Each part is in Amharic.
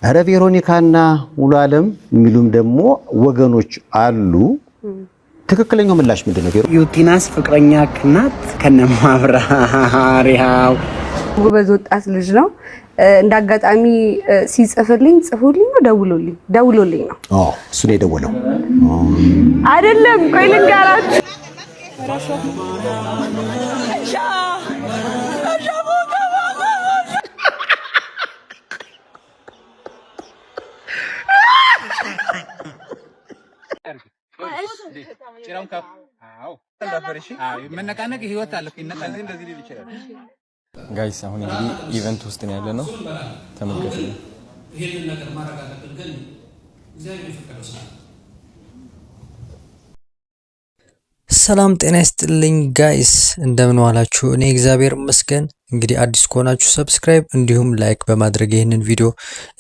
አረ ቬሮኒካና ሙሉዓለም የሚሉም ደግሞ ወገኖች አሉ። ትክክለኛው ምላሽ ምንድነው? ዩቲናስ ፍቅረኛ ናት ከነማብራሪያው ጎበዝ ወጣት ልጅ ነው። እንዳጋጣሚ ሲጽፍልኝ ጽፉልኝ ነው ደውሎልኝ ነው። እሱ ነው የደወለው አይደለም። ቆይ ልንገራችሁ። ጭራውን ካፍ እንዳፈርሽ መነቃነቅ ህይወት አለ ይነቃል እንደዚህ ሊል ይችላል። ጋይስ አሁን እንግዲህ ኢቨንት ውስጥ ነው ያለነው። ተመልከቱ። ይሄንን ነገር ማድረግ አለብን ግን እግዚአብሔር ይፈቀደው ሰዓት። ሰላም ጤና ይስጥልኝ ጋይስ፣ እንደምን ዋላችሁ? እኔ እግዚአብሔር ይመስገን። እንግዲህ አዲስ ከሆናችሁ ሰብስክራይብ እንዲሁም ላይክ በማድረግ ይህንን ቪዲዮ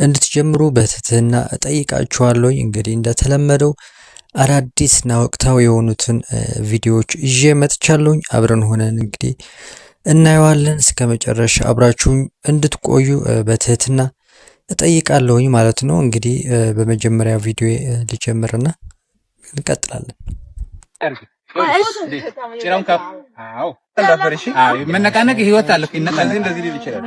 እንድትጀምሩ በትህትና እጠይቃችኋለሁ። እንግዲህ እንደተለመደው አዳዲስና ወቅታዊ የሆኑትን ቪዲዮዎች ይዤ መጥቻለሁ። አብረን ሆነን እንግዲህ እናየዋለን። እስከ መጨረሻ አብራችሁኝ እንድትቆዩ በትህትና እጠይቃለሁ ማለት ነው። እንግዲህ በመጀመሪያ ቪዲዮ ልጀምርና እንቀጥላለን። ጭራውን ካፍ እንዳፈርሽ መነቃነቅ ህይወት አለ ይነቃል እንደዚህ ሊል ይችላል።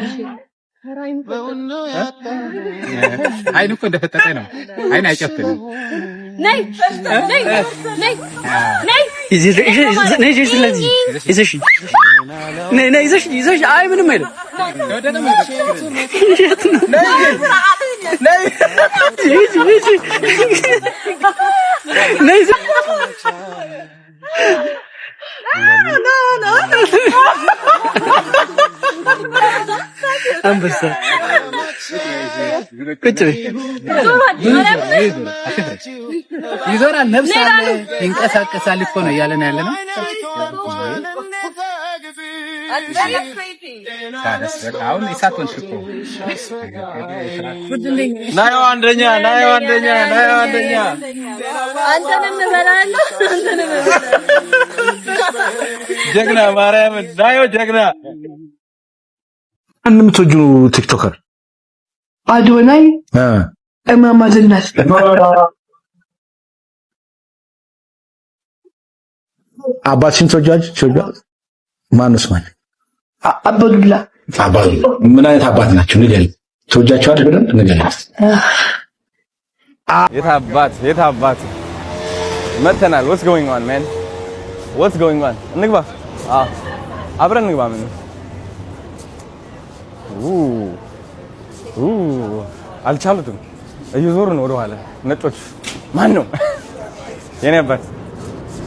አይን እኮ እንደፈጠጠ ነው። አይን አይጨፍንም። ነይ ይዘሽ አይ ምንም አይደለም። አንበሳ ቁጭ ይዞራል ነፍስ አለ ይንቀሳቀሳል እኮ ነው እያለን ያለ ነው። አሁን ኢሳቶን ሽኮ ናዮ አንደኛ አንተንም በላለሁ አንተንም ጀግና ማርያም ናዮ ጀግና። አንድም ተጁ ቲክቶከር አዶናይ እማማ ዝናሽ አባትሽን ተወጃጅ ማንስ ማለት አባዱላ ምን አይነት አባት ናቸው? ንገሪኝ። ተወጃቸዋል ብለን ንገሪኝ። የት አባት መተናል። what's going on man? እንግባ። አብረን እንግባ። ምን አልቻሉትም። እየዞሩ ነው ወደኋላ ነጮች። ማን ነው የኔ አባት?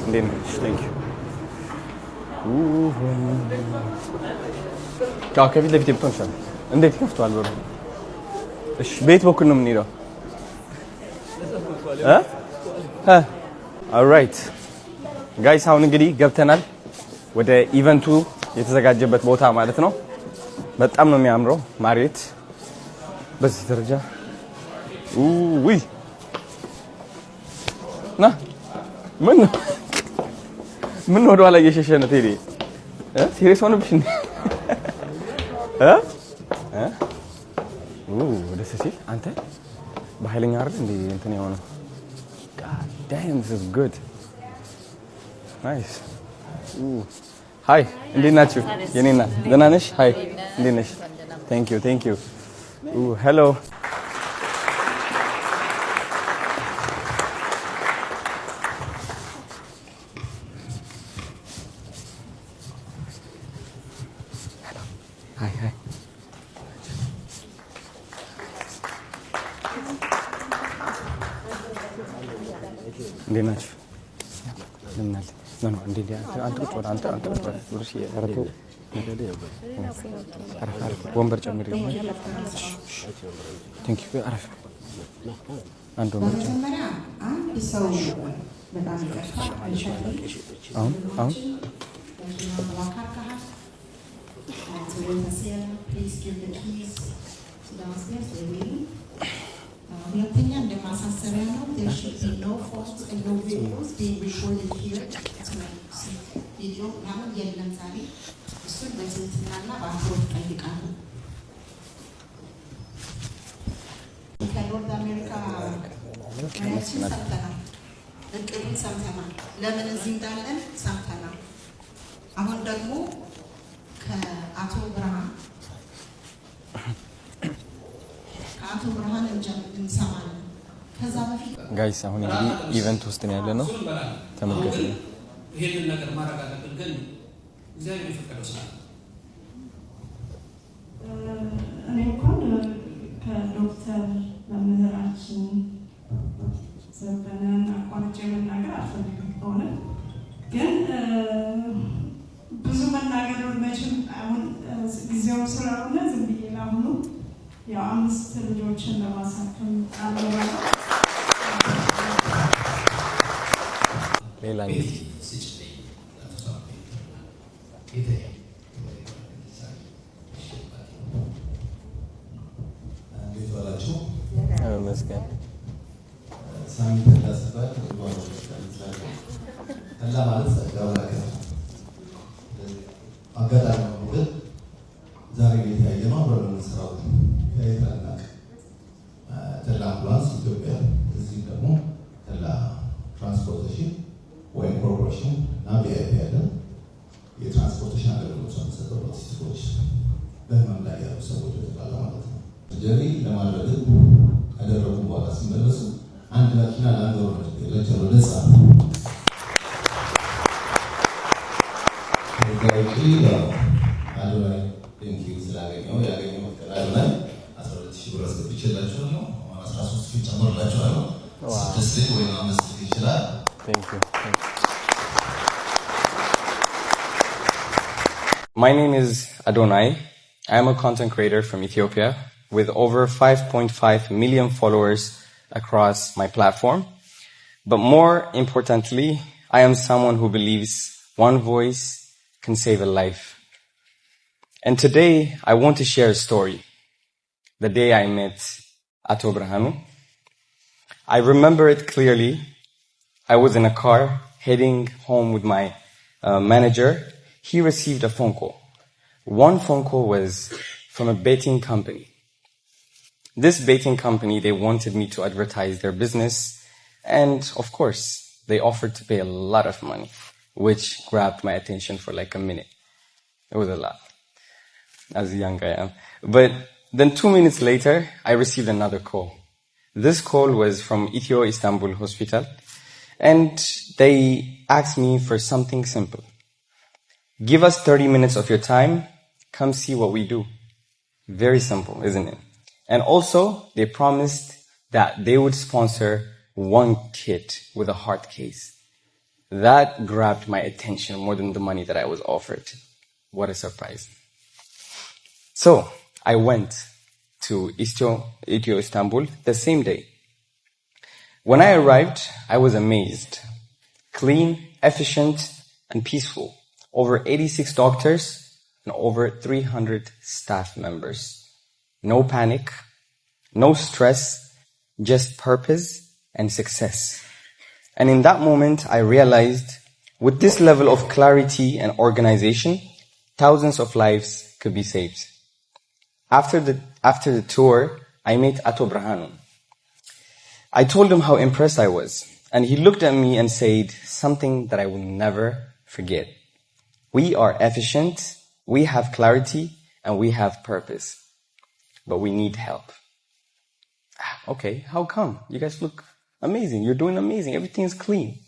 እንዴት ነህ? Thank you። ከፊት ለፊት ብትሆን ይሻላል። እንዴት ከፍቷል በሩ? እሺ ቤት በኩል ነው የምንሄደው። ኦልራይት ጋይስ አሁን እንግዲህ ገብተናል ወደ ኢቨንቱ የተዘጋጀበት ቦታ ማለት ነው። በጣም ነው የሚያምረው ማሬት በዚህ ደረጃ ውይ ና ምን ወደ ኋላ እየሸሸ ነው ቴዲ? ሲሪየስ ሆነብሽ እንዴ? ደስ ሲል አንተ በኃይለኛ አይደል እንዴ እንትን የሆነው? God damn, this is good. Nice. Hi, እንዴት ናችሁ? የኔና ደህና ነሽ? Hi, እንዴት ነሽ? Thank you. Hello. Hi. እንዴት ናችሁ? ወንበር ጨምሪ። አንድ ወንበር ጨምሪ። አሁን ሁለተኛ እንደማሳሰቢያ ነው there should be no photos and no videos being recorded here ቪዲዮ ምናምን የለም ዛሬ እሱን በትህትናና በአክብሮት እጠይቃለሁ። ከኖርዝ አሜሪካ ማያችን ሰምተናል፣ እቅዱን ሰምተናል፣ ለምን እዚህ እንዳለን ሰምተናል። አሁን ደግሞ ከአቶ ብርሃን እንሰማለን። ከዛ በፊት ጋይስ አሁን እንግዲህ ኢቨንት ውስጥ ነው ያለነው። ተመልከቱ። ይሄንን ነገር ማድረግ አለብን፣ ግን እግዚአብሔር የፈቀደው ስራ እኔ እንኳን ከዶክተር መምህራችን ዘበነን አቋርጬ መናገር አልፈልግም። ሆነ ግን ብዙ መናገር መቼም አሁን ጊዜው ስለሆነ ዝም ብዬ ለአሁኑ ያው 5 ልጆችን ለማሳከም አለባለ ሌላ መስገን ሳሚት ተላስባል ተላ ማለት ጸጋውላከ አጋጣሚ ነው። ግን ዛሬ የተያየ ነው። አብረን የምንሰራው ከይታናቅ ተላ አምቡላንስ ኢትዮጵያ፣ እዚህ ደግሞ ተላ ትራንስፖርቴሽን ወይም ኮርፖሬሽን እና ቪአይፒ ያለ የትራንስፖርቴሽን አገልግሎት የሚሰጠው ሎጂስቲኮች በህመም ላይ ያሉ ሰዎች በጠቃላ ማለት ነው። ጀሪ ለማድረግ ከደረጉ በኋላ ሲመለሱ አንድ መኪና ለአንድ ወር ለቸሮ ለጻ ጋይቂ አዶናይ ቴንኪ ስላገኘው ያገኘው አዶናይ 12000 ብር አስገብቼላችኋለሁ። 13000 ጨምርላችኋለሁ። 6 ወይ 5 ይችላል። ቴንኪ My name is Adonai. I am a content creator from Ethiopia with over 5.5 million followers across my platform. But more importantly, I am someone who believes one voice can save a life. And today, I want to share a story. The day I met Ato Brahanu. I remember it clearly. I was in a car heading home with my manager. He received a phone call. One phone call was from a betting company. This betting company, they wanted me to advertise their business. And of course, they offered to pay a lot of money, which grabbed my attention for like a minute. It was a lot, as young I am. But then 2 minutes later, I received another call. This call was from Ethio Istanbul Hospital. And they asked me for something simple. Give us 30 minutes of your time. Come see what we do. Very simple, isn't it? And also, they promised that they would sponsor one kid with a heart case. That grabbed my attention more than the money that I was offered. What a surprise. So, I went to Ethio Istanbul the same day. When I arrived, I was amazed. Clean, efficient, and peaceful. Over 86 doctors and over 300 staff members. No panic, no stress, just purpose and success. And in that moment, I realized with this level of clarity and organization, thousands of lives could be saved. After the tour, I met Ato Brahanu. I told him how impressed I was, and he looked at me and said something that I will never forget. We are efficient, we have clarity, and we have purpose. But we need help. Okay, how come? You guys look amazing. You're doing amazing. Everything is clean.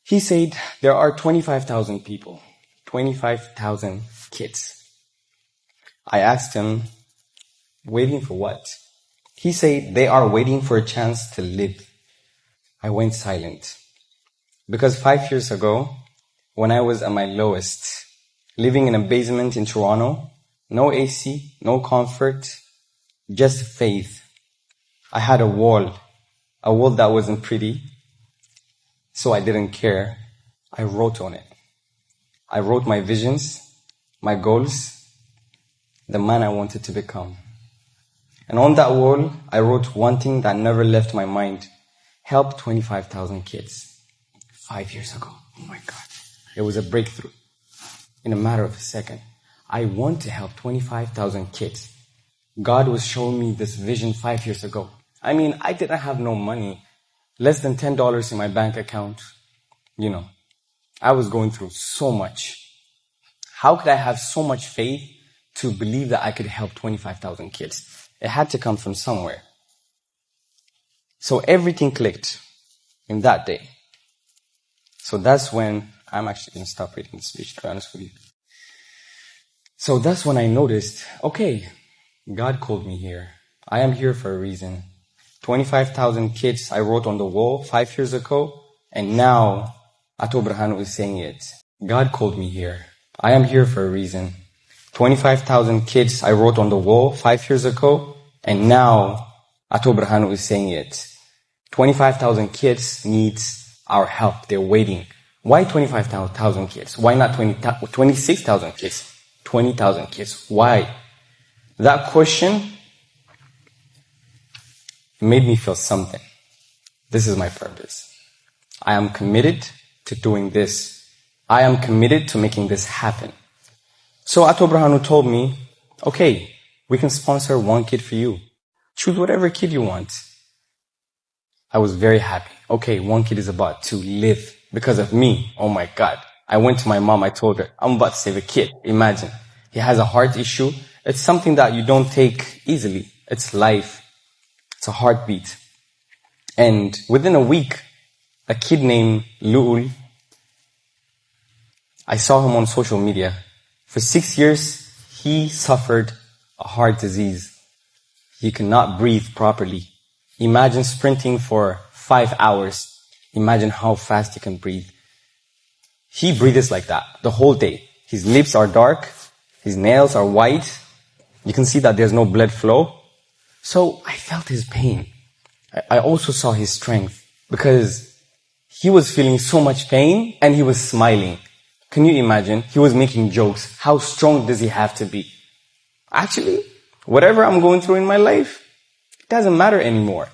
He said there are 25,000 people, 25,000 kids. I asked him, waiting for what? He said they are waiting for a chance to live. I went silent. Because 5 years ago, when I was at my lowest, living in a basement in Toronto, no AC, no comfort, just faith. I had a wall that wasn't pretty, so I didn't care. I wrote on it. I wrote my visions, my goals, the man I wanted to become. And on that wall, I wrote one thing that never left my mind. Help 25,000 kids. 5 years ago. Oh my God. It was a breakthrough. In a matter of a second. I want to help 25,000 kids. God was showing me this vision 5 years ago. I mean, I didn't have no money, less than $10 in my bank account. You know, I was going through so much. How could I have so much faith to believe that I could help 25,000 kids? It had to come from somewhere. So everything clicked in that day. So that's when, I'm actually going to stop reading the speech, to be honest with you. So that's when I noticed, okay, God called me here. I am here for a reason. 25,000 kids I wrote on the wall 5 years ago, and now Ato Berhanu is saying it. God called me here. I am here for a reason. 25,000 kids I wrote on the wall 5 years ago, and now Ato Berhanu is saying it. 25,000 kids needs our help. They're waiting. Why 25,000 kids? Why not 26,000 kids? 20,000 kids. Why? That question made me feel something. This is my purpose. I am committed to doing this. I am committed to making this happen. So Ato Berhanu told me, okay, we can sponsor one kid for you. Choose whatever kid you want. I was very happy. Okay, one kid is about to live because of me. Oh my God. I went to my mom. I told her, I'm about to save a kid. Imagine. He has a heart issue. It's something that you don't take easily. It's life. It's a heartbeat. And within a week, a kid named Lu'ul, I saw him on social media. For 6 years, he suffered a heart disease. He could not breathe properly. Imagine sprinting for 5 hours. Imagine how fast he can breathe. He breathes like that the whole day. His lips are dark. His nails are white. You can see that there's no blood flow. So I felt his pain. I also saw his strength because he was feeling so much pain and he was smiling. Can you imagine? He was making jokes. How strong does he have to be? Actually, whatever I'm going through in my life, it doesn't matter anymore.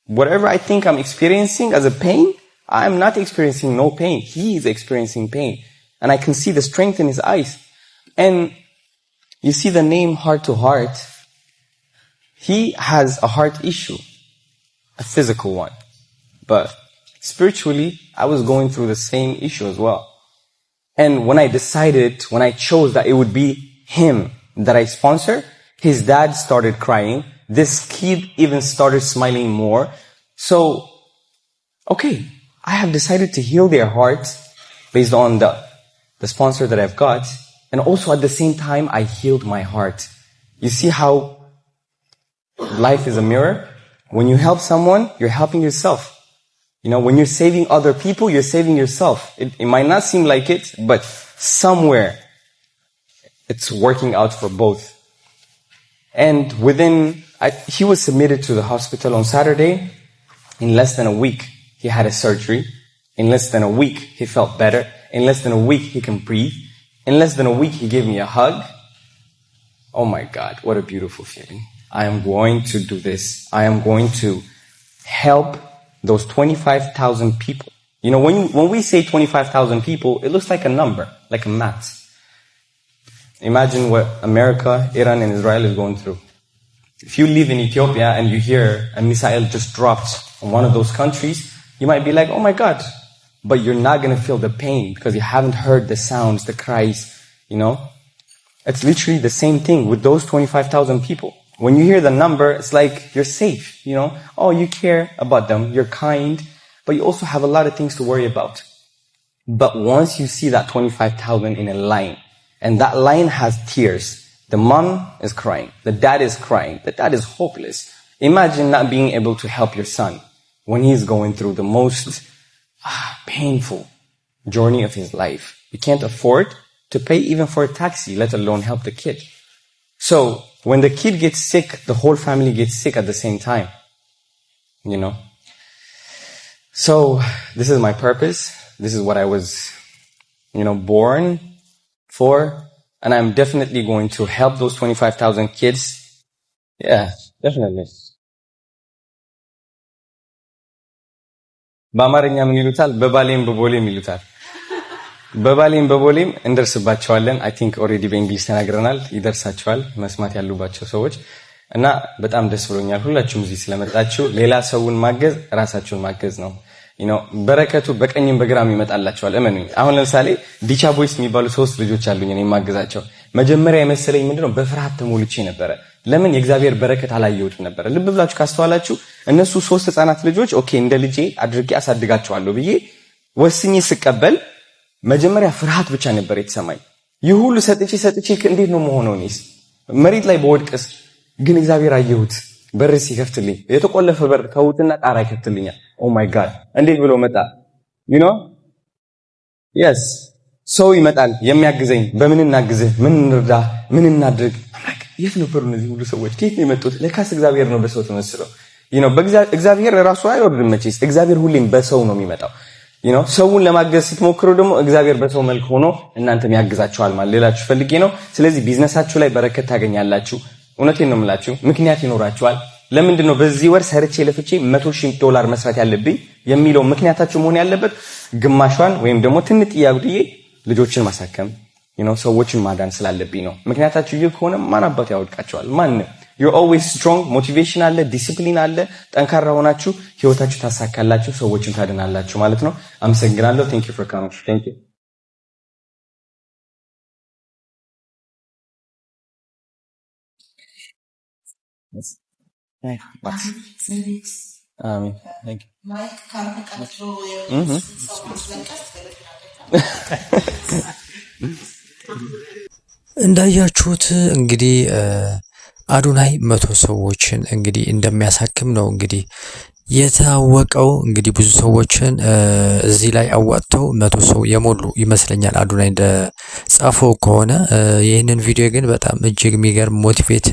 Whatever I think I'm experiencing as a pain, I'm not experiencing no pain. He is experiencing pain. And I can see the strength in his eyes. And you see the name Heart to Heart. He has a heart issue, a physical one. But spiritually, I was going through the same issue as well. And when I chose that it would be him that I sponsor, his dad started crying. This kid even started smiling more. So, okay, I have decided to heal their hearts based on the sponsor that I've got. And also at the same time, I healed my heart. You see how life is a mirror? When you help someone, you're helping yourself. You know, when you're saving other people, you're saving yourself. It might not seem like it, but somewhere it's working out for both. And he was submitted to the hospital on Saturday. In less than a week, he had a surgery. In less than a week, he felt better. In less than a week, he can breathe. In less than a week, he gave me a hug. Oh my God, what a beautiful feeling. I am going to do this. I am going to help those 25,000 people. You know, when we say 25,000 people, it looks like a number, like a math. Imagine what America, Iran, and Israel is going through. If you live in Ethiopia and you hear a missile just dropped on one of those countries, you might be like, oh my God. But you're not going to feel the pain because you haven't heard the sounds, the cries, you know. It's literally the same thing with those 25,000 people. When you hear the number, it's like you're safe, you know. Oh, you care about them, you're kind, but you also have a lot of things to worry about. But once you see that 25,000 in a line, and that line has tears, the mom is crying, the dad is crying, the dad is hopeless. Imagine not being able to help your son when he's going through the most painful journey of his life. You can't afford to pay even for a taxi, let alone help the kid. So when the kid gets sick, the whole family gets sick at the same time. You know? So this is my purpose. This is what I was, born for. And I'm definitely going to help those 25,000 kids. Yeah, definitely. በአማርኛ ምን ይሉታል? በባሌም በቦሌም ይሉታል። በባሌም በቦሌም እንደርስባቸዋለን። አይ ቲንክ ኦልሬዲ በእንግሊዝ ተናግረናል። ይደርሳቸዋል መስማት ያሉባቸው ሰዎች። እና በጣም ደስ ብሎኛል ሁላችሁም እዚህ ስለመጣችሁ። ሌላ ሰውን ማገዝ ራሳችሁን ማገዝ ነው። በረከቱ በቀኝም በግራም ይመጣላችኋል። እመኑኝ። አሁን ለምሳሌ ዲቻ ቦይስ የሚባሉ 3 ልጆች አሉኝ እኔ ማገዛቸው። መጀመሪያ የመሰለኝ ምንድነው በፍርሃት ተሞልቼ ነበር። ለምን የእግዚአብሔር በረከት አላየሁትም ነበር። ልብ ብላችሁ ካስተዋላችሁ እነሱ 3 ህፃናት ልጆች ኦኬ እንደ ልጄ አድርጌ አሳድጋቸዋለሁ ብዬ ወስኜ ስቀበል መጀመሪያ ፍርሃት ብቻ ነበር የተሰማኝ። ይህ ሁሉ ሰጥቼ እንዴት ነው መሆነው? እኔስ መሬት ላይ በወድቅስ? ግን እግዚአብሔር አየሁት በር ሲከፍትልኝ። የተቆለፈ በር ከውትና ጣራ ይከፍትልኛል። ኦ ማይ ጋድ እንዴት ብሎ መጣ? yes ሰው ይመጣል የሚያግዘኝ። በምን እናግዝህ? ምን እንርዳ? ምን እናድርግ? የት ነበሩ እነዚህ ሁሉ ሰዎች? ከየት ነው የመጡት? ለካስ እግዚአብሔር ነው በሰው ተመስለው። እግዚአብሔር ራሱ አይወርድም መቼስ። እግዚአብሔር ሁሌም በሰው ነው የሚመጣው። ሰውን ለማገዝ ስትሞክሩ ደግሞ እግዚአብሔር በሰው መልክ ሆኖ እናንተም ያግዛችኋል ማለት ሌላችሁ ፈልጌ ነው። ስለዚህ ቢዝነሳችሁ ላይ በረከት ታገኛላችሁ። እውነቴን ነው የምላችሁ። ምክንያት ይኖራችኋል። ለምንድን ነው በዚህ ወር ሰርቼ ለፍቼ $100,000 መስራት ያለብኝ የሚለው ምክንያታችሁ መሆን ያለበት ግማሿን ወይም ደግሞ ትንጥዬ አጉድዬ ልጆችን ማሳከም ሰዎችን ማዳን ስላለብኝ ነው። ምክንያታችሁ ይህ ከሆነ ማን አባቱ ያወድቃችኋል? ማንም you're always strong motivation አለ ዲሲፕሊን አለ። ጠንካራ ሆናችሁ ህይወታችሁ ታሳካላችሁ፣ ሰዎችን ታድናላችሁ ማለት ነው። አመሰግናለሁ። thank you for coming. thank you. yes. hey what amen. thank you. Mike ካርተቀጥሎ እንዳያችሁት እንግዲህ አዶናይ 100 ሰዎችን እንግዲህ እንደሚያሳክም ነው እንግዲህ የታወቀው። እንግዲህ ብዙ ሰዎችን እዚህ ላይ አዋጥተው 100 ሰው የሞሉ ይመስለኛል አዶናይ እንደጻፈው ከሆነ። ይህንን ቪዲዮ ግን በጣም እጅግ የሚገርም ሞቲቬት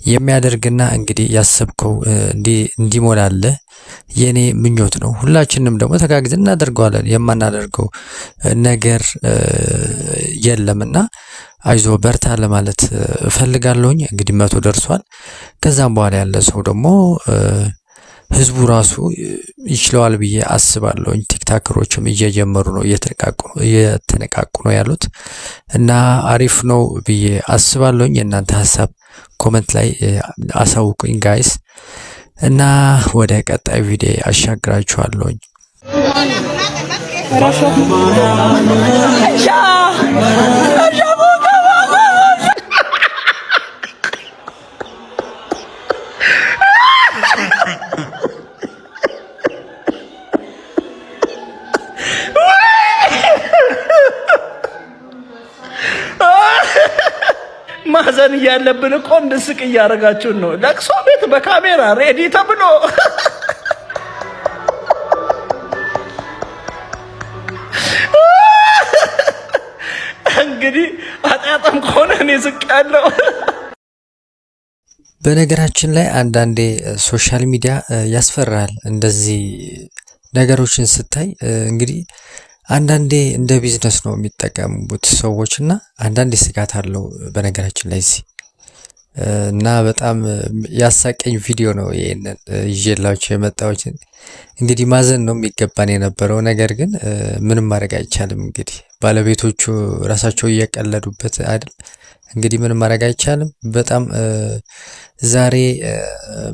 የሚያደርግና እንግዲህ ያሰብከው እንዲሞላልህ የኔ ምኞት ነው። ሁላችንም ደግሞ ተጋግዘን እናደርገዋለን። የማናደርገው ነገር የለምና አይዞ በርታ ለማለት እፈልጋለሁኝ። እንግዲህ 100 ደርሷል። ከዛም በኋላ ያለ ሰው ደግሞ ህዝቡ ራሱ ይችላል ብዬ አስባለሁኝ። ቲክታከሮችም እየጀመሩ ነው፣ እየተነቃቁ ነው ያሉት እና አሪፍ ነው ብዬ አስባለሁኝ። የእናንተ ሐሳብ ኮሜንት ላይ አሳውቁኝ ጋይስ። እና ወደ ቀጣይ ቪዲዮ አሻግራችኋለሁኝ። ማዘን ያለብን እኮ እንድስቅ እያደረጋችሁን ነው። ለቅሶ ቤት በካሜራ ሬዲ ተብሎ እንግዲህ አጣጣም ከሆነ እኔ ዝቅ ያለው። በነገራችን ላይ አንዳንዴ ሶሻል ሚዲያ ያስፈራል። እንደዚህ ነገሮችን ስታይ እንግዲህ አንዳንዴ እንደ ቢዝነስ ነው የሚጠቀሙት ሰዎች እና አንዳንዴ ስጋት አለው በነገራችን ላይ እና በጣም ያሳቀኝ ቪዲዮ ነው ይሄንን ይዤላችሁ የመጣሁት። እንግዲህ ማዘን ነው የሚገባን የነበረው ነገር ግን ምንም ማድረግ አይቻልም። እንግዲህ ባለቤቶቹ ራሳቸው እየቀለዱበት አይደል? እንግዲህ ምንም ማድረግ አይቻልም። በጣም ዛሬ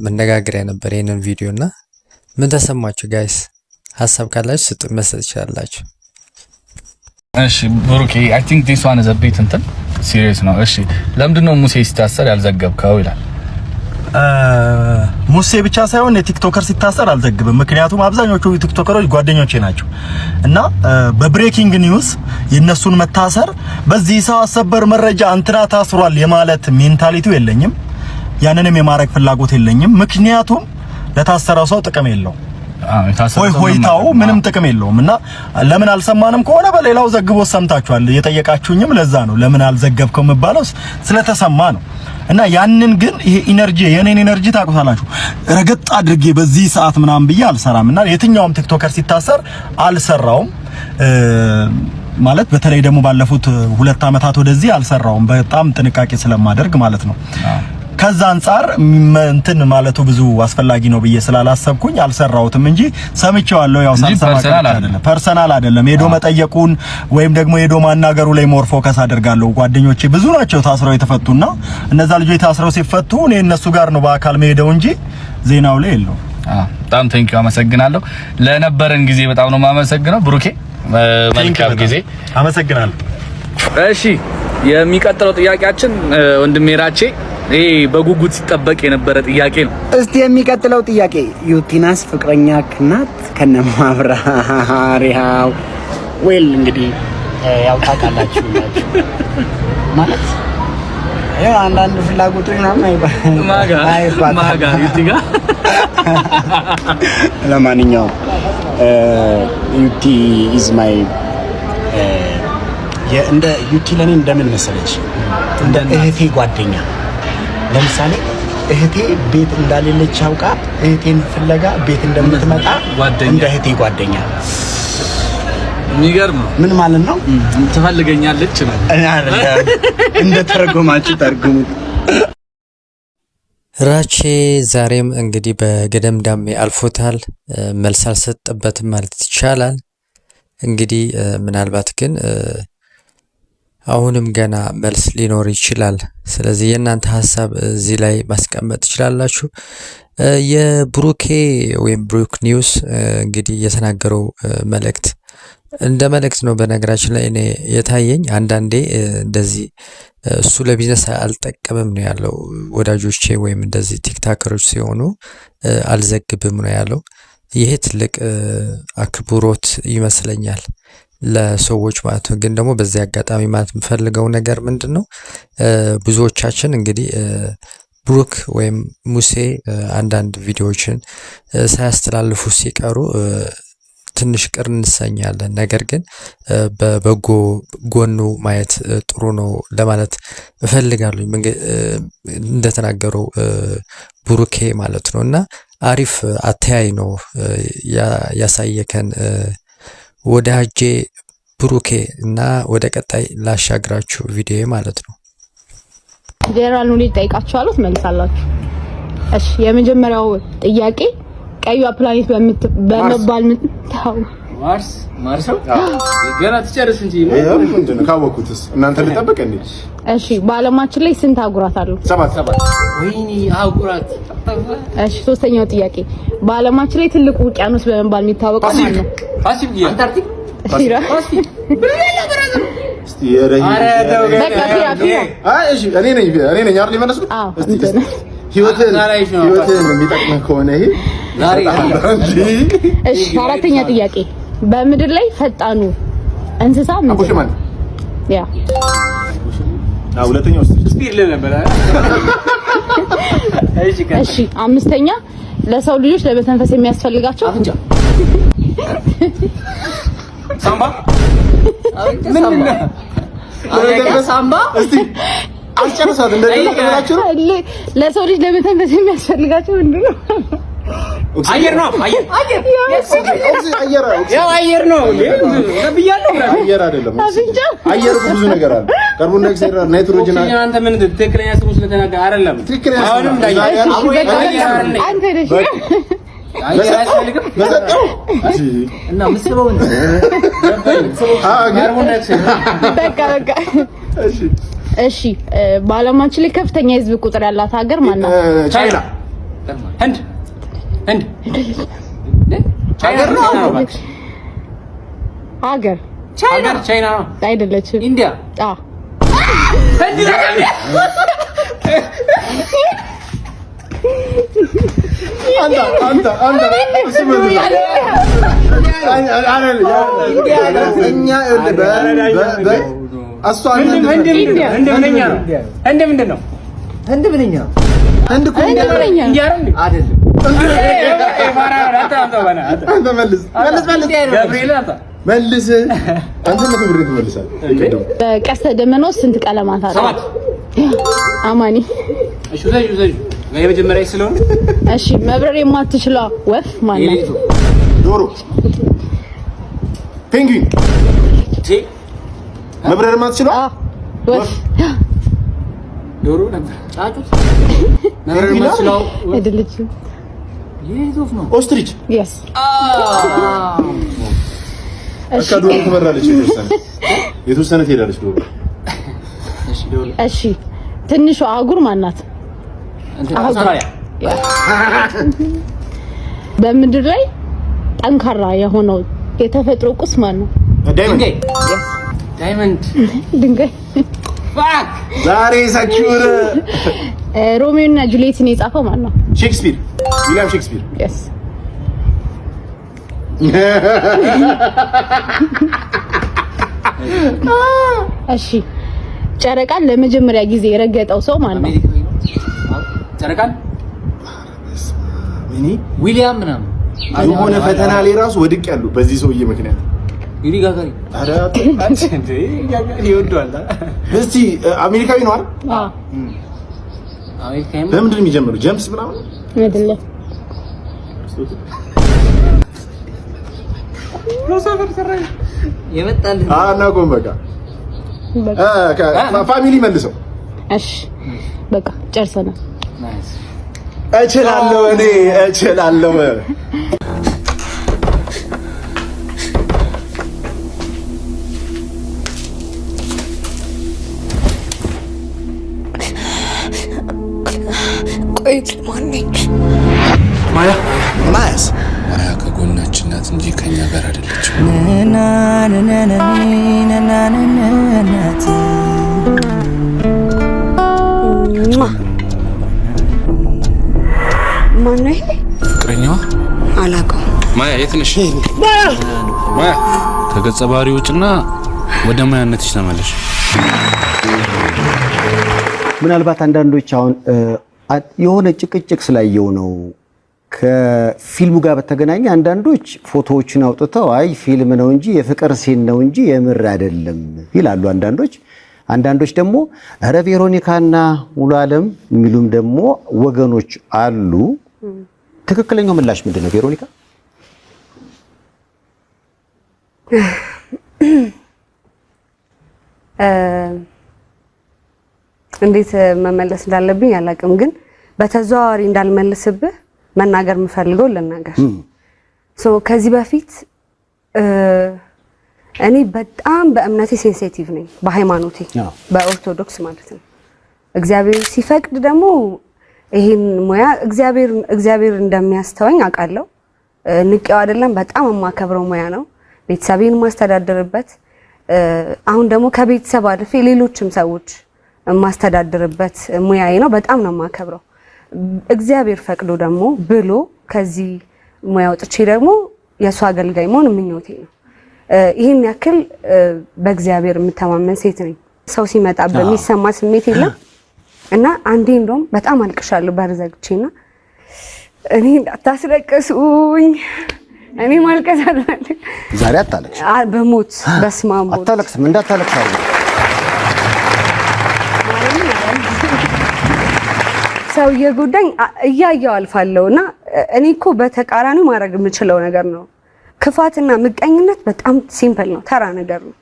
መነጋገሪያ ነበር ይሄንን ቪዲዮ እና ምን ተሰማችሁ ጋይስ? ሐሳብ ካላችሁ ስጡ መስጠት ይችላልላችሁ። እሺ ብሩኬ አይ ቲንክ ዲስ ዋን ኢዝ አ ቢት እንትን ሲሪየስ ነው። እሺ ለምንድነው ሙሴ ሲታሰር ያልዘገብከው ይላል። ሙሴ ብቻ ሳይሆን የቲክቶከር ሲታሰር አልዘግብም። ምክንያቱም አብዛኞቹ ቲክቶከሮች ጓደኞቼ ናቸው እና በብሬኪንግ ኒውስ የነሱን መታሰር በዚህ ሰዓት ሰበር መረጃ እንትና ታስሯል የማለት ሜንታሊቲው የለኝም። ያንንም የማረግ ፍላጎት የለኝም። ምክንያቱም ለታሰረው ሰው ጥቅም የለውም። ሆይታው ምንም ጥቅም የለውም እና ለምን አልሰማንም ከሆነ በሌላው ዘግቦ ሰምታችኋል። የጠየቃችሁኝም ለዛ ነው። ለምን አልዘገብከው መባለው ስለተሰማ ነው። እና ያንን ግን ይሄ ኢነርጂ የኔን ኢነርጂ ታውቁታላችሁ። ረገጥ አድርጌ በዚህ ሰዓት ምናምን ብዬ አልሰራም እና የትኛውም ቲክቶከር ሲታሰር አልሰራውም ማለት በተለይ ደግሞ ባለፉት 2 አመታት ወደዚህ አልሰራውም። በጣም ጥንቃቄ ስለማደርግ ማለት ነው። ከዛ አንፃር እንትን ማለቱ ብዙ አስፈላጊ ነው ብዬ ስላላሰብኩኝ አልሰራሁትም እንጂ ሰምቼዋለሁ። ያው ፐርሰናል አይደለም ሄዶ መጠየቁን ወይም ደግሞ ሄዶ ማናገሩ ላይ ሞር ፎከስ አደርጋለሁ። ጓደኞቼ ብዙ ናቸው ታስረው የተፈቱና እነዛ ልጆች ታስረው ሲፈቱ እኔ እነሱ ጋር ነው በአካል መሄደው እንጂ ዜናው ላይ የለው። በጣም ቴንኪው አመሰግናለሁ። ለነበረን ጊዜ በጣም ነው የማመሰግነው ብሩኬ። መልካም ጊዜ። አመሰግናለሁ። እሺ የሚቀጥለው ጥያቄያችን ወንድሜ ራቼ ይሄ በጉጉት ሲጠበቅ የነበረ ጥያቄ ነው። እስቲ የሚቀጥለው ጥያቄ ዩቲናስ ፍቅረኛ ናት ከነማብራሪያው? ዌል እንግዲህ ያው ታውቃላችሁ ማለት ያው አንዳንድ ፍላጎቶች ምናምን ማጋ ዩቲጋ ለማንኛውም ዩቲ ኢዝ ማይ እንደ ዩቲ ለኔ እንደምን መሰለች እንደ እህቴ ጓደኛ። ለምሳሌ እህቴ ቤት እንዳሌለች አውቃ እህቴን ፍለጋ ቤት እንደምትመጣ እንደ እህቴ ጓደኛ። የሚገርም ምን ማለት ነው? ትፈልገኛለች ነው እንደ ተረጎማችሁ ተርጉሙት። ራቼ ዛሬም እንግዲህ በገደምዳሜ አልፎታል። መልስ አልሰጠበትም ማለት ይቻላል። እንግዲህ ምናልባት ግን አሁንም ገና መልስ ሊኖር ይችላል። ስለዚህ የእናንተ ሀሳብ እዚህ ላይ ማስቀመጥ ትችላላችሁ። የብሩኬ ወይም ብሩክ ኒውስ እንግዲህ የተናገረው መልእክት እንደ መልእክት ነው። በነገራችን ላይ እኔ የታየኝ አንዳንዴ እንደዚህ እሱ ለቢዝነስ አልጠቀምም ነው ያለው። ወዳጆቼ ወይም እንደዚህ ቲክታከሮች ሲሆኑ አልዘግብም ነው ያለው። ይሄ ትልቅ አክብሮት ይመስለኛል ለሰዎች ማለት ነው። ግን ደግሞ በዚህ አጋጣሚ ማለት የምፈልገው ነገር ምንድነው ብዙዎቻችን እንግዲህ ብሩክ ወይም ሙሴ አንዳንድ ቪዲዮዎችን ሳያስተላልፉ ሲቀሩ ትንሽ ቅር እንሰኛለን። ነገር ግን በበጎ ጎኑ ማየት ጥሩ ነው ለማለት እፈልጋለሁ። እንደተናገረው ብሩኬ ማለት ነውና አሪፍ አተያይ ነው ያሳየከን ወዳጄ ብሩኬ። እና ወደ ቀጣይ ላሻግራችሁ ቪዲዮ ማለት ነው። ጄኔራል ኑሪድ ጠይቃችኋለሁ ትመልሳላችሁ። እሺ የመጀመሪያው ጥያቄ ቀዩ ፕላኔት በመባል ምታው ማርስ ገና ትጨርስ እንጂ ምንድነው ካወኩትስ እናንተ ልጠብቅ እንዴ? እሺ በአለማችን ላይ ስንት አህጉራት አሉ? 7 ወይኔ አህጉራት። እሺ ሶስተኛው ጥያቄ በአለማችን ላይ ትልቁ ውቅያኖስ በመባል የሚታወቀው ማን ነው? ፓሲፊክ አንታርክቲክ ፓሲፊክ እስቲ የረሂ እሺ እኔ ነኝ አይደል የመለስኩት? እስቲ ህይወትን የሚጠቅመህ ከሆነ ይሄ ዛሬ እሺ አራተኛ ጥያቄ በምድር ላይ ፈጣኑ እንስሳ ምንድን ነው? ያ ሁለተኛው ስፒድ ለነበር። እሺ አምስተኛ ለሰው ልጆች ለመተንፈስ የሚያስፈልጋቸው አፍንጫ ሳምባ ሳምባ እስቲ አልጨረሳት እንደዚህ ተብላችሁ ለሰው ልጅ ለመተንፈስ የሚያስፈልጋቸው ምንድን ነው? አየር ነው። አየር ነው ነብያለሁ። አየር አይደለም አየር ብዙ ነገር አለ። ካርቦን ዳይኦክሳይድ፣ ናይትሮጅን አለ። አንተ ምን ትክክለኛ ስሙ ስለተናገረ አይደለም። ትክክለኛ አሁንም አንተ ነሽ አየር አይፈልግም መሰጠው እና መስበው ካርቦን ዳይኦክሳይድ በቃ እሺ በአለማችን ላይ ከፍተኛ የህዝብ ቁጥር ያላት ሀገር ማን ናት? ቻይና። ህንድ ሀገር ነው። ሀገር ቻይና አይደለችም። ኢንዲያ። ህንድ አንተ በቀስተ ደመና ውስጥ ስንት ቀለማት አሉ? 7 አማኒ። እሺ የመጀመሪያ ስለሆነ እሺ መብረር የማትችለው ወፍ ማን ናት? ዶሮ። ፔንግዊን። መብረር የማትችለው ወፍ ዶሮ ነበር ጫጩት አይደለችም የዶፍ ነው ኦስትሪች yes እሺ ዶሮ ትበራለች የተወሰነ ትሄዳለች ዶሮ እሺ ትንሿ አህጉር ማናት አውስትራሊያ በምድር ላይ ጠንካራ የሆነው የተፈጥሮ ቁስ ማን ነው ዳይመንድ ድንጋይ ፋክ ዛሬ ሰኪዩር ሮሚዮ እና ጁሊየትን የጻፈው ማን ነው ሼክስፒር ዊሊያም ሼክስፒር yes እሺ ጨረቃን ለመጀመሪያ ጊዜ የረገጠው ሰው ማን ነው ጨረቃን ዊሊያም ምናምን የሆነ ፈተና ላይ ራሱ ወድቅ ያሉ በዚህ ሰውዬ ምክንያት ዩሪ ጋጋሪ አረ አንቺ እንዴ ጋጋሪ ይወደዋል እስቲ አሜሪካዊ ነው አይደል አሜሪካዊ በምንድን ነው የሚጀምረው ጀምስ ምናምን አይደለም ሮሳፈር ሰራይ የመጣል አና ጎንበቃ ፋሚሊ መልሰው እሺ በቃ ጨርሰናል ናይስ እችላለሁ እኔ እችላለሁ ቆይ ማነች ማያ ማያስ ማያ ከጎናችን ናት እንጂ ከኛ ጋር አይደለችም ማን ነው ፍቅረኛዋ አላውቀውም ማያ የት ነሽ ማያ ከገጸ ባህሪ ውጭና ወደ ማያነትሽ ተመለሽ ምናልባት አንዳንዶች አሁን የሆነ ጭቅጭቅ ስላየው ነው ከፊልሙ ጋር በተገናኘ አንዳንዶች ፎቶዎችን አውጥተው አይ ፊልም ነው እንጂ የፍቅር ሲን ነው እንጂ የምር አይደለም ይላሉ አንዳንዶች ደግሞ ኧረ ቬሮኒካና ሙሉ ዓለም የሚሉም ደግሞ ወገኖች አሉ ትክክለኛው ምላሽ ምንድነው ቬሮኒካ እንዴት መመለስ እንዳለብኝ አላውቅም ግን በተዘዋዋሪ እንዳልመልስብህ መናገር የምፈልገው ልናገር ከዚህ በፊት እኔ በጣም በእምነቴ ሴንሲቲቭ ነኝ በሃይማኖቴ በኦርቶዶክስ ማለት ነው እግዚአብሔር ሲፈቅድ ደግሞ ይሄን ሙያ እግዚአብሔር እንደሚያስተወኝ አውቃለሁ ንቄው አይደለም በጣም የማከብረው ሙያ ነው ቤተሰቤን ማስተዳደርበት አሁን ደግሞ ከቤተሰብ አልፌ ሌሎችም ሰዎች ማስተዳደርበት ሙያዬ ነው በጣም ነው የማከብረው እግዚአብሔር ፈቅዶ ደግሞ ብሎ ከዚህ ሙያ ወጥቼ ደግሞ የሱ አገልጋይ መሆን ምኞቴ ነው ይሄን ያክል በእግዚአብሔር የምተማመን ሴት ነኝ ሰው ሲመጣ በሚሰማ ስሜት የለም እና አንዴ እንደውም በጣም አልቅሻለሁ በርዘግቼና እኔ እንዳታስለቅሱኝ እኔ ማልቀስ አልፈልግም ዛሬ አታለቅሽ በሞት በስማም አታለቅስም እንዳታለቅሳለሁ ሰው የጉዳኝ እያየው አልፋለውና እኔ እኮ በተቃራኒው ማድረግ የምችለው ነገር ነው ክፋትና ምቀኝነት በጣም ሲምፕል ነው ተራ ነገር ነው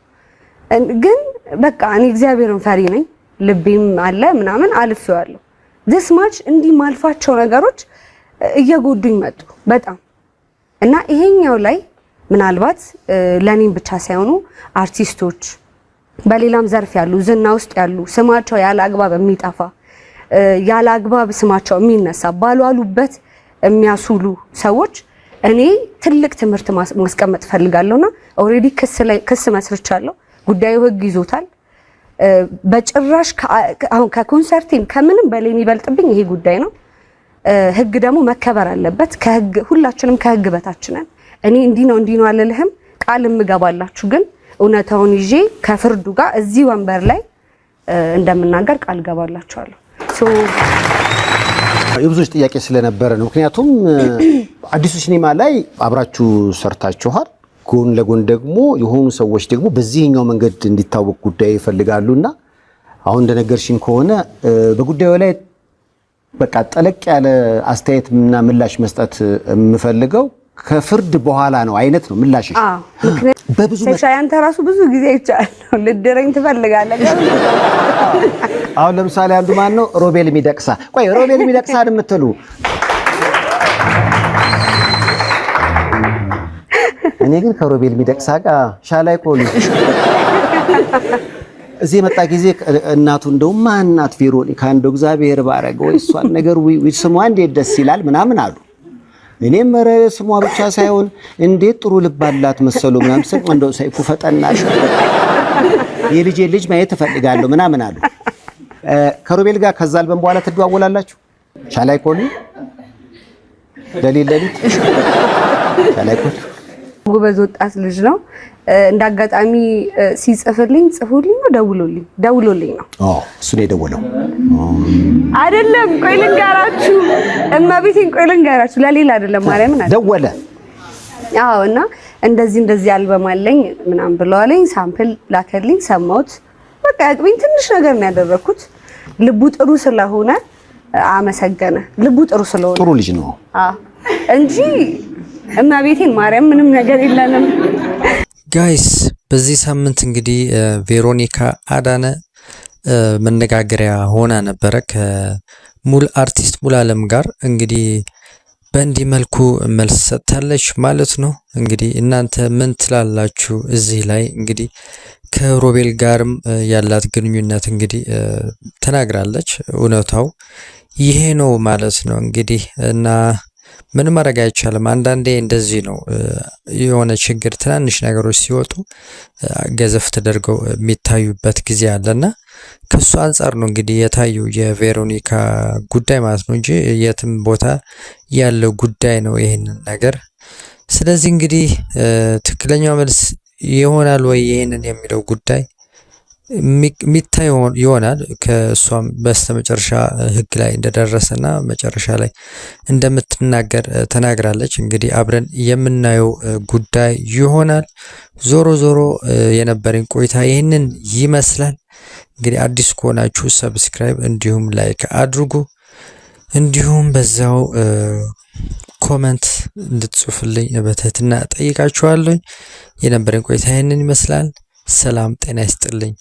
ግን በቃ እኔ እግዚአብሔርን ፈሪ ነኝ ልቤም አለ ምናምን አልፌዋለሁ this much እንዲህ ማልፋቸው ነገሮች እየጎዱኝ መጡ በጣም እና ይሄኛው ላይ ምናልባት ለኔም ብቻ ሳይሆኑ አርቲስቶች በሌላም ዘርፍ ያሉ ዝና ውስጥ ያሉ ስማቸው ያለ አግባብ የሚጠፋ ያለ አግባብ ስማቸው የሚነሳ ባሏሉበት የሚያሱሉ ሰዎች እኔ ትልቅ ትምህርት ማስቀመጥ ፈልጋለሁና ኦሬዲ ክስ መስርቻለሁ ጉዳዩ ህግ ይዞታል በጭራሽ አሁን ከኮንሰርቲም ከምንም በላይ የሚበልጥብኝ ይሄ ጉዳይ ነው ህግ ደግሞ መከበር አለበት ከህግ ሁላችንም ከህግ በታች ነን እኔ እንዲህ ነው አልልህም ቃል ምገባላችሁ ግን እውነታውን ይዤ ከፍርዱ ጋር እዚህ ወንበር ላይ እንደምናገር ቃል ገባላችኋለሁ የብዙዎች ጥያቄ ስለነበረ ነው ምክንያቱም አዲሱ ሲኒማ ላይ አብራችሁ ሰርታችኋል ጎን ለጎን ደግሞ የሆኑ ሰዎች ደግሞ በዚህኛው መንገድ እንዲታወቅ ጉዳይ ይፈልጋሉና አሁን እንደነገርሽን ከሆነ በጉዳዩ ላይ በቃ ጠለቅ ያለ አስተያየትና ምላሽ መስጠት የምፈልገው ከፍርድ በኋላ ነው አይነት ነው ምላሽ። በብዙ አንተ ራሱ ብዙ ጊዜ ይቻላል ልድረኝ ትፈልጋለህ። አሁን ለምሳሌ አንዱ ማን ነው? ሮቤል ሚደቅሳ። ቆይ ሮቤል ሚደቅሳን የምትሉ እኔ ግን ከሮቤል ሚደቅሳ ጋር ሻላይ ቆሉ እዚህ መጣ ጊዜ እናቱ እንደው ማናት ቬሮኒካ እንደው እግዚአብሔር ባረገው እሷን ነገር ስሟ እንዴት ደስ ይላል ምናምን አሉ። እኔም መረ ስሟ ብቻ ሳይሆን እንዴት ጥሩ ልብ አላት መሰሉ ምናምን ስም እንደው ሰይፉ ፈጠናሽ የልጄ ልጅ ማየት እፈልጋለሁ ምናምን አሉ። ከሮቤል ጋር ከዛ አልበም በኋላ ትደዋወላላችሁ? ሻላይ ቆሉ ለሊት ሻላይ ቆሉ ጎበዝ ወጣት ልጅ ነው። እንዳጋጣሚ ሲጽፍልኝ ጽፎልኝ ነው ደውሎልኝ ነው። እሱ ነው የደወለው አይደለም። ቆይ ልንገራችሁ እማቤቴን፣ ቆይ ልንገራችሁ ለሌላ አይደለም ማርያምን ደወለ። እና እንደዚህ አልበም አለኝ ምናምን ብለዋለኝ። ሳምፕል ላከልኝ፣ ሰማሁት። በቃ ያቅብኝ ትንሽ ነገር ነው ያደረኩት። ልቡ ጥሩ ስለሆነ አመሰገነ። ልቡ ጥሩ ስለሆነ ጥሩ ልጅ ነው እንጂ እማቤቴን ማርያም ምንም ነገር የለንም። ጋይስ በዚህ ሳምንት እንግዲህ ቬሮኒካ አዳነ መነጋገሪያ ሆና ነበረ አርቲስት ሙሉዓለም ጋር። እንግዲህ በእንዲህ መልኩ መልስ ሰጥታለች ማለት ነው። እንግዲህ እናንተ ምን ትላላችሁ እዚህ ላይ? እንግዲህ ከሮቤል ጋርም ያላት ግንኙነት እንግዲህ ተናግራለች። እውነታው ይሄ ነው ማለት ነው እንግዲህ እና ምን ማድረግ አይቻልም። አንዳንዴ እንደዚህ ነው የሆነ ችግር ትናንሽ ነገሮች ሲወጡ ገዘፍ ተደርገው የሚታዩበት ጊዜ አለና ከሱ አንጻር ነው እንግዲህ የታየው የቬሮኒካ ጉዳይ ማለት ነው እንጂ የትም ቦታ ያለው ጉዳይ ነው ይሄንን ነገር። ስለዚህ እንግዲህ ትክክለኛው መልስ ይሆናል ወይ ይሄንን የሚለው ጉዳይ የሚታይ ይሆናል። ከሷም በስተመጨረሻ ህግ ላይ እንደደረሰና መጨረሻ ላይ እንደምትናገር ተናግራለች። እንግዲህ አብረን የምናየው ጉዳይ ይሆናል። ዞሮ የነበረኝ ቆይታ ይህንን ይመስላል። እንግዲህ አዲስ ከሆናችሁ ሰብስክራይብ እንዲሁም ላይክ አድርጉ። እንዲሁም በዛው ኮመንት እንድትጽፉልኝ በትህትና ጠይቃችኋለሁ። የነበረኝ ቆይታ ይህንን ይመስላል። ሰላም ጤና ይስጥልኝ።